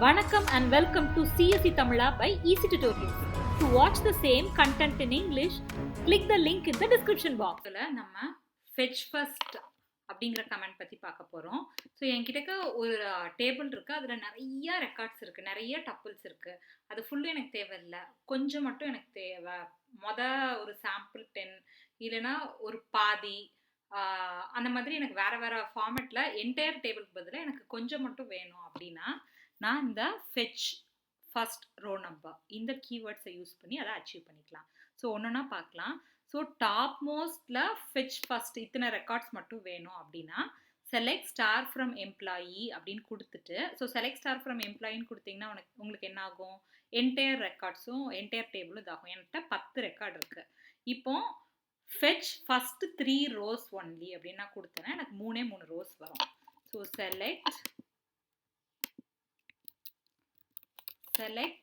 Vanakkam and welcome to Eezytutorials by Eezytutorials. To watch the same content in English, click the link in the description box. நம்ம fetch first அப்படிங்கிற comment பற்றி பார்க்க போகிறோம். So என்கிட்ட ஒரு table இருக்குது, அதில் நிறைய ரெக்கார்ட்ஸ் இருக்குது, நிறைய டப்புள்ஸ் இருக்குது. அது ஃபுல்லும் எனக்கு தேவையில்லை, கொஞ்சம் மட்டும் எனக்கு தேவை. ஒரு சாம்பிள் 10 இல்லைன்னா ஒரு பாதி அந்த மாதிரி எனக்கு வேறு வேறு ஃபார்மேட்டில் என்டையர் டேபிளுக்கு பதிலாக எனக்கு கொஞ்சம் மட்டும் வேணும் அப்படின்னா நான் இந்த fetch first row number இந்த கீவேர்ட்ஸை யூஸ் பண்ணி அதை அச்சீவ் பண்ணிக்கலாம். ஸோ ஒன்றுனா பார்க்கலாம். ஸோ டாப் மோஸ்டில் fetch first இத்தனை ரெக்கார்ட்ஸ் மட்டும் வேணும் அப்படின்னா select star from employee அப்படின்னு கொடுத்துட்டு, ஸோ select star from employeeன்னு கொடுத்தீங்கன்னா உங்களுக்கு என்ன ஆகும், என்டையர் ரெக்கார்ட்ஸும் என்டையர் டேபிளும் இதாகும். என்கிட்ட 10 ரெக்கார்டு இருக்குது. இப்போ fetch first 3 rows only அப்படின்னு நான் கொடுத்தேன்னா எனக்கு 3 rows வரும். So select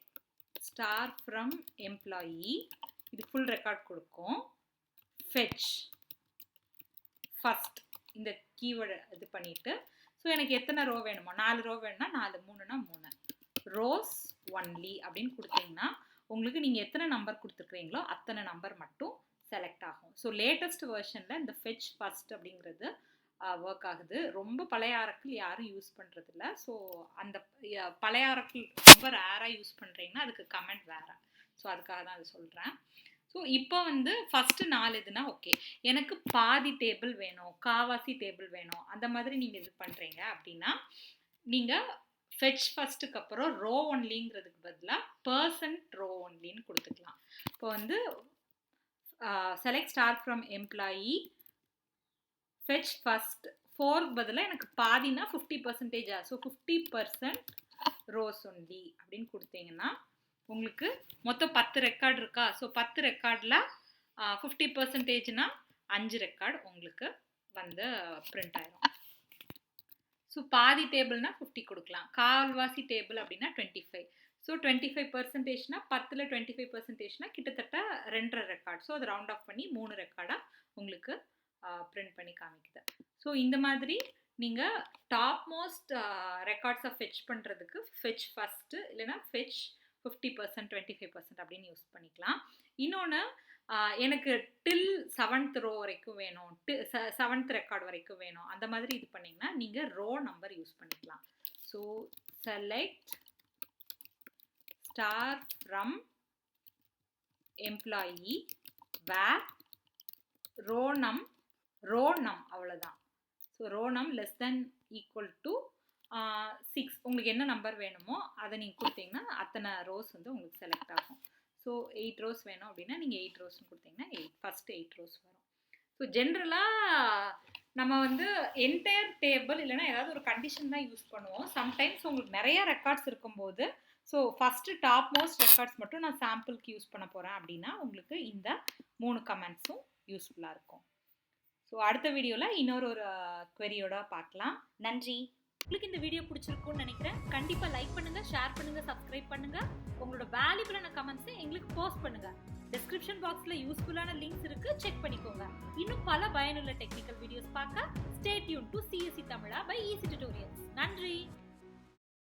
star from employee, இது full record கொடுக்கும். fetch first இந்த keyword இது பண்ணிட்டு, ஸோ எனக்கு எத்தனை ரோ வேணுமோ 4 ரோ வேணும்னா 4, 3னா 3 rows only அப்படின்னு கொடுத்தீங்கன்னா உங்களுக்கு நீங்கள் எத்தனை நம்பர் கொடுத்துருக்குறீங்களோ அத்தனை நம்பர் மட்டும் செலக்ட் ஆகும். ஸோ லேட்டஸ்ட் வெர்ஷனில் இந்த fetch first அப்படிங்கிறது ஒர்க் ஆகுது. ரொம்ப பழைய ஆரக்கிள் யாரும் யூஸ் பண்ணுறதில்ல. ஸோ அந்த பழைய ஆரக்கிள் ரொம்ப ரேராக யூஸ் பண்ணுறீங்கன்னா அதுக்கு கமெண்ட் வேறு. ஸோ அதுக்காக தான் அது சொல்கிறேன். ஸோ இப்போ ஃபஸ்ட்டு 4 இதுனா ஓகே, எனக்கு பாதி டேபிள் வேணும், காவாசி டேபிள் வேணும், அந்த மாதிரி நீங்கள் இது பண்ணுறீங்க அப்படின்னா நீங்கள் fetch ஃபஸ்ட்டுக்கு அப்புறம் ரோ ஒன்லிங்கிறதுக்கு பதிலாக percent row onlyன்னு கொடுத்துக்கலாம். இப்போ select star from employee fetch first 4க்கு பதிலாக எனக்கு பாதினா 50% ஸோ 50% rows only அப்படின்னு கொடுத்தீங்கன்னா உங்களுக்கு மொத்தம் 10 ரெக்கார்டு இருக்கா. ஸோ 10 ரெக்கார்டில் 50%னா 5 ரெக்கார்டு உங்களுக்கு பிரிண்ட் ஆயிரும். ஸோ பாதி டேபிள்னா 50 கொடுக்கலாம், கால்வாசி டேபிள் அப்படின்னா 25. ஸோ 25%னா 10ல் 25%னா கிட்டத்தட்ட 2.5 ரெக்கார்டு. ஸோ அது ரவுண்ட் ஆஃப் பண்ணி 3 ரெக்கார்டாக உங்களுக்கு பிரிண்ட் பண்ணி காமிக்குது. ஸோ இந்த மாதிரி நீங்கள் டாப் மோஸ்ட் ரெக்கார்ட்ஸை ஃபெச் பண்ணுறதுக்கு fetch ஃபஸ்ட்டு இல்லைன்னா fetch 50%, 25% அப்படின்னு யூஸ் பண்ணிக்கலாம். இன்னொன்று எனக்கு till 7th row வரைக்கும் வேணும், 7th ரெக்கார்டு வரைக்கும் வேணும், அந்த மாதிரி இது பண்ணிங்கன்னா நீங்கள் ரோ நம்பர் யூஸ் பண்ணிக்கலாம். So select star from employee where rownum அவ்வளோதான். So rownum less than equal to 6 உங்களுக்கு என்ன நம்பர் வேணுமோ அதை நீங்கள் கொடுத்தீங்கன்னா அத்தனை ரோஸ் உங்களுக்கு செலக்ட் ஆகும். ஸோ 8 ரோஸ் வேணும் அப்படின்னா நீங்கள் 8 ரோஸ்ன்னு கொடுத்தீங்கன்னா ஃபஸ்ட்டு 8 ரோஸ் வரும். ஸோ ஜென்ரலாக நம்ம என்டையர் டேபிள் இல்லைன்னா ஏதாவது ஒரு கண்டிஷன் தான் யூஸ் பண்ணுவோம். சம்டைம்ஸ் உங்களுக்கு நிறையா ரெக்கார்ட்ஸ் இருக்கும்போது so first top most records மட்டும் நான் சாம்பிளுக்கு யூஸ் பண்ண போகிறேன் அப்படின்னா உங்களுக்கு இந்த 3 கமெண்ட்ஸும் யூஸ்ஃபுல்லாக இருக்கும். ஸோ அடுத்த வீடியோவில் இன்னொரு குவெரியோட பார்க்கலாம். நன்றி. உங்களுக்கு இந்த வீடியோ பிடிச்சிருக்கும்னு நினைக்கிறேன். கண்டிப்பாக லைக் பண்ணுங்கள், ஷேர் பண்ணுங்கள், சப்ஸ்கிரைப் பண்ணுங்கள். உங்களோட வேல்யூபிளான கமெண்ட்ஸை எங்களுக்கு போஸ்ட் பண்ணுங்கள். டிஸ்கிரிப்ஷன் பாக்ஸில் யூஸ்ஃபுல்லான லிங்க்ஸ் இருக்குது, செக் பண்ணிக்கோங்க. இன்னும் பல பயனுள்ள டெக்னிக்கல் வீடியோஸ் பார்க்க stay tune to Eezytutorials by Eezytutorials. நன்றி.